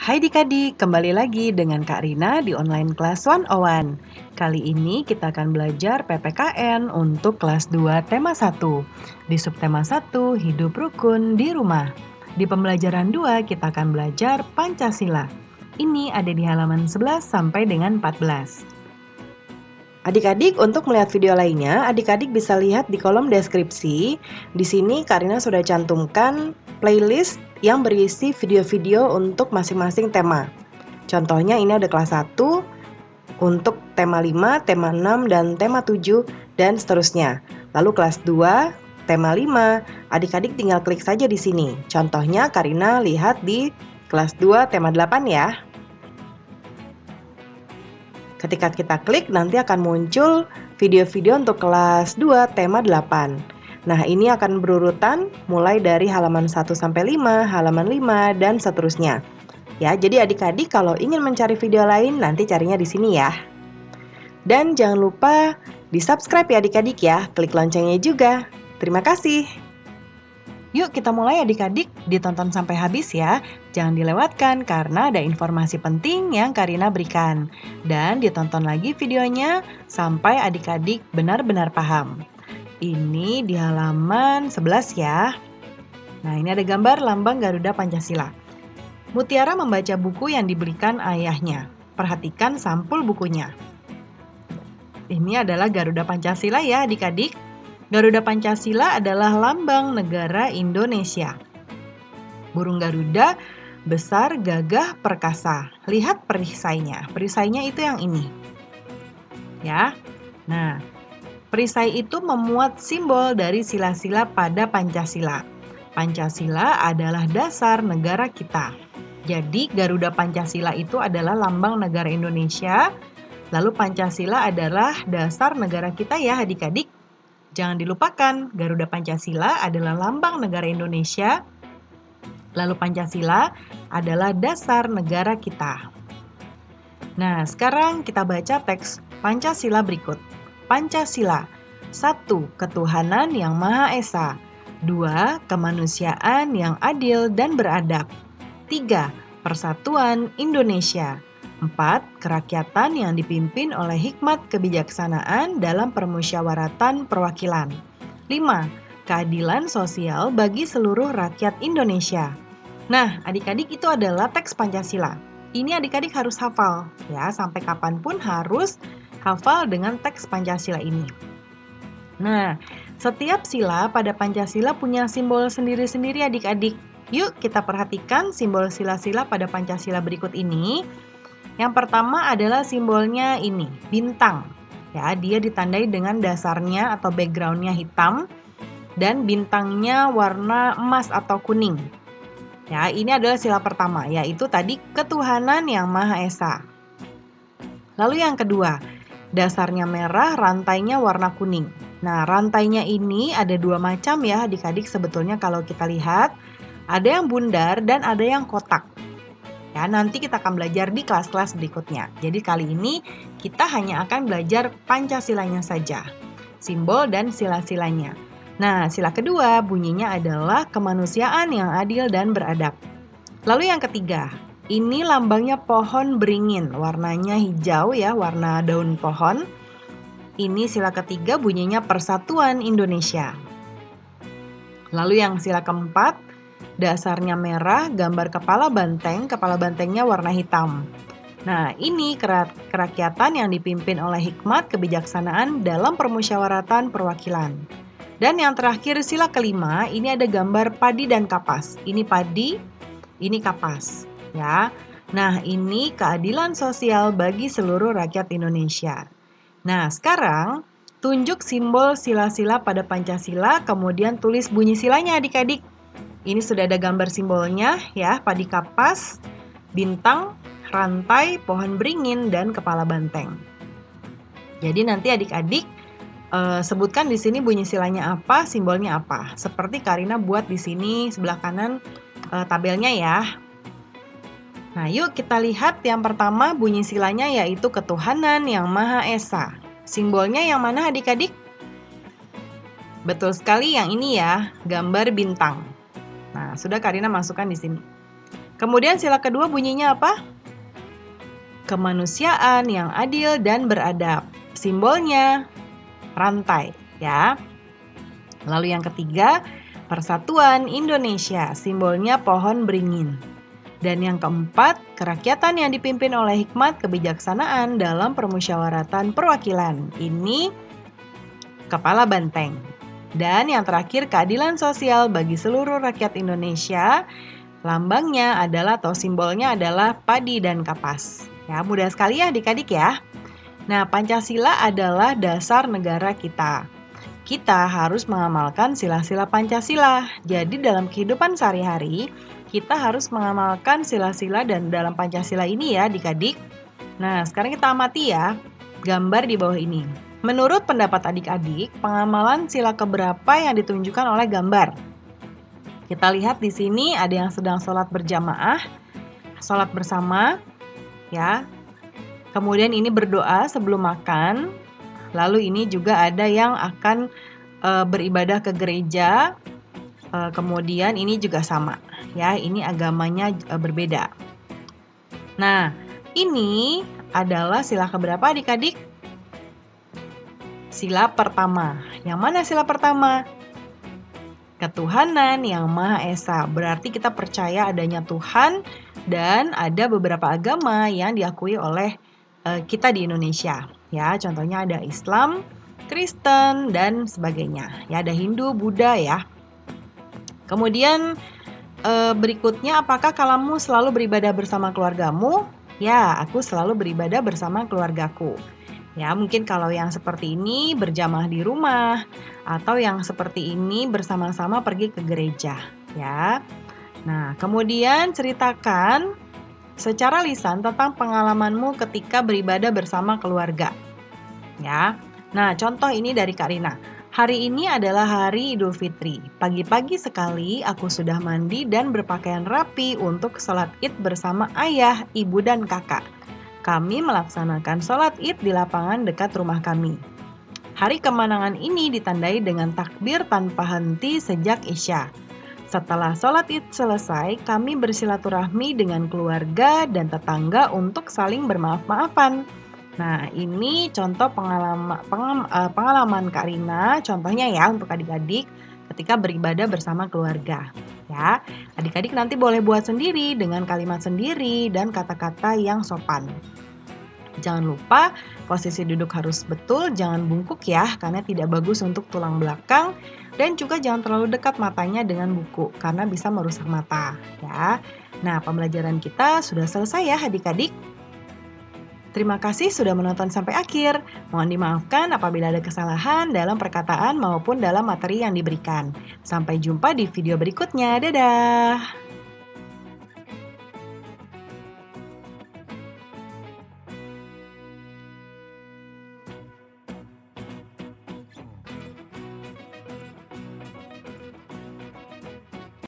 Hai adik-adik, kembali lagi dengan Kak Rina di online kelas 101. Kali ini kita akan belajar PPKN untuk kelas 2 tema 1. Di subtema 1, hidup rukun di rumah. Di pembelajaran 2, kita akan belajar Pancasila. Ini ada di halaman 11 sampai dengan 14. Adik-adik, untuk melihat video lainnya, adik-adik bisa lihat di kolom deskripsi. Di sini Kak Rina sudah cantumkan playlist yang berisi video-video untuk masing-masing tema. Contohnya ini ada kelas 1 untuk tema 5, tema 6, dan tema 7, dan seterusnya. Lalu kelas 2, tema 5, adik-adik tinggal klik saja di sini. Contohnya Kak Rina lihat di kelas 2, tema 8 ya. Ketika kita klik, nanti akan muncul video-video untuk kelas 2, tema 8. Nah, ini akan berurutan mulai dari halaman 1 sampai 5, halaman 5, dan seterusnya. Ya, jadi adik-adik kalau ingin mencari video lain, nanti carinya di sini ya. Dan jangan lupa di-subscribe ya adik-adik ya, klik loncengnya juga. Terima kasih. Yuk kita mulai adik-adik, ditonton sampai habis ya. Jangan dilewatkan karena ada informasi penting yang Karina berikan. Dan ditonton lagi videonya sampai adik-adik benar-benar paham. Ini di halaman 11 ya. Nah, ini ada gambar lambang Garuda Pancasila. Mutiara membaca buku yang dibelikan ayahnya. Perhatikan sampul bukunya. Ini adalah Garuda Pancasila ya adik-adik. Garuda Pancasila adalah lambang negara Indonesia. Burung Garuda besar, gagah, perkasa. Lihat perisainya. Perisainya itu yang ini. Ya. Nah, perisai itu memuat simbol dari sila-sila pada Pancasila. Pancasila adalah dasar negara kita. Jadi, Garuda Pancasila itu adalah lambang negara Indonesia. Lalu Pancasila adalah dasar negara kita ya adik-adik. Jangan dilupakan, Garuda Pancasila adalah lambang negara Indonesia, lalu Pancasila adalah dasar negara kita. Nah, sekarang kita baca teks Pancasila berikut. Pancasila, 1. Ketuhanan yang Maha Esa. 2. Kemanusiaan yang adil dan beradab. 3. Persatuan Indonesia. 4. Kerakyatan yang dipimpin oleh hikmat kebijaksanaan dalam permusyawaratan perwakilan. 5. Keadilan sosial bagi seluruh rakyat Indonesia. Nah, adik-adik itu adalah teks Pancasila. Ini adik-adik harus hafal, ya, sampai kapanpun harus hafal dengan teks Pancasila ini. Nah, setiap sila pada Pancasila punya simbol sendiri-sendiri adik-adik. Yuk kita perhatikan simbol sila-sila pada Pancasila berikut ini. Yang pertama adalah simbolnya ini, bintang. Ya, dia ditandai dengan dasarnya atau backgroundnya hitam dan bintangnya warna emas atau kuning. Ya, ini adalah sila pertama, yaitu tadi ketuhanan yang Maha Esa. Lalu yang kedua, dasarnya merah, rantainya warna kuning. Nah, rantainya ini ada dua macam ya adik-adik sebetulnya kalau kita lihat. Ada yang bundar dan ada yang kotak. Ya, nanti kita akan belajar di kelas-kelas berikutnya. Jadi kali ini kita hanya akan belajar Pancasilanya saja. Simbol dan sila-silanya. Nah, sila kedua bunyinya adalah kemanusiaan yang adil dan beradab. Lalu yang ketiga, ini lambangnya pohon beringin. Warnanya hijau ya, warna daun pohon. Ini sila ketiga bunyinya Persatuan Indonesia. Lalu yang sila keempat, dasarnya merah, gambar kepala bantengnya warna hitam. Nah, ini kerakyatan yang dipimpin oleh hikmat kebijaksanaan dalam permusyawaratan perwakilan. Dan yang terakhir sila kelima, ini ada gambar padi dan kapas. Ini padi, ini kapas, ya. Nah, ini keadilan sosial bagi seluruh rakyat Indonesia. Nah, sekarang tunjuk simbol sila-sila pada Pancasila, kemudian tulis bunyi silanya adik-adik. Ini sudah ada gambar simbolnya ya, padi kapas, bintang, rantai, pohon beringin, dan kepala banteng. Jadi nanti adik-adik sebutkan di sini bunyi silanya apa, simbolnya apa. Seperti Karina buat di sini sebelah kanan tabelnya ya. Nah, yuk kita lihat yang pertama bunyi silanya yaitu ketuhanan yang Maha Esa. Simbolnya yang mana adik-adik? Betul sekali yang ini ya, gambar bintang. Nah, sudah Karina masukkan di sini. Kemudian sila kedua bunyinya apa? Kemanusiaan yang adil dan beradab. Simbolnya rantai, ya. Lalu yang ketiga, Persatuan Indonesia. Simbolnya pohon beringin. Dan yang keempat, kerakyatan yang dipimpin oleh hikmat kebijaksanaan dalam permusyawaratan perwakilan. Ini kepala banteng. Dan yang terakhir, keadilan sosial bagi seluruh rakyat Indonesia. Lambangnya adalah atau simbolnya adalah padi dan kapas. Ya, mudah sekali ya adik-adik ya. Nah, Pancasila adalah dasar negara kita. Kita harus mengamalkan sila-sila Pancasila. Jadi dalam kehidupan sehari-hari, kita harus mengamalkan sila-sila dan dalam Pancasila ini ya adik-adik. Nah, sekarang kita amati ya gambar di bawah ini. Menurut pendapat adik-adik, pengamalan sila keberapa yang ditunjukkan oleh gambar? Kita lihat di sini ada yang sedang sholat berjamaah, sholat bersama, ya. Kemudian ini berdoa sebelum makan. Lalu ini juga ada yang akan beribadah ke gereja. Kemudian ini juga sama, ya. Ini agamanya berbeda. Nah, ini adalah sila keberapa adik-adik? Sila pertama. Yang mana sila pertama? Ketuhanan yang Maha Esa. Berarti kita percaya adanya Tuhan dan ada beberapa agama yang diakui oleh kita di Indonesia. Ya, contohnya ada Islam, Kristen, dan sebagainya. Ya, ada Hindu, Buddha ya. Kemudian berikutnya, apakah kamu selalu beribadah bersama keluargamu? Ya, aku selalu beribadah bersama keluargaku. Ya, mungkin kalau yang seperti ini berjamaah di rumah, atau yang seperti ini bersama-sama pergi ke gereja. Ya. Nah, kemudian ceritakan secara lisan tentang pengalamanmu ketika beribadah bersama keluarga. Ya. Nah, contoh ini dari Kak Rina. Hari ini adalah hari Idul Fitri. Pagi-pagi sekali aku sudah mandi dan berpakaian rapi untuk sholat Id bersama ayah, ibu, dan kakak. Kami melaksanakan sholat Id di lapangan dekat rumah kami. Hari kemenangan ini ditandai dengan takbir tanpa henti sejak Isya. Setelah sholat Id selesai, kami bersilaturahmi dengan keluarga dan tetangga untuk saling bermaaf-maafan. Nah, ini contoh pengalaman Kak Rina, contohnya ya untuk adik-adik ketika beribadah bersama keluarga. Ya, adik-adik nanti boleh buat sendiri dengan kalimat sendiri dan kata-kata yang sopan. Jangan lupa posisi duduk harus betul, jangan bungkuk ya, karena tidak bagus untuk tulang belakang. Dan juga jangan terlalu dekat matanya dengan buku, karena bisa merusak mata. Ya. Nah, pembelajaran kita sudah selesai ya adik-adik. Terima kasih sudah menonton sampai akhir. Mohon dimaafkan apabila ada kesalahan dalam perkataan maupun dalam materi yang diberikan. Sampai jumpa di video berikutnya. Dadah!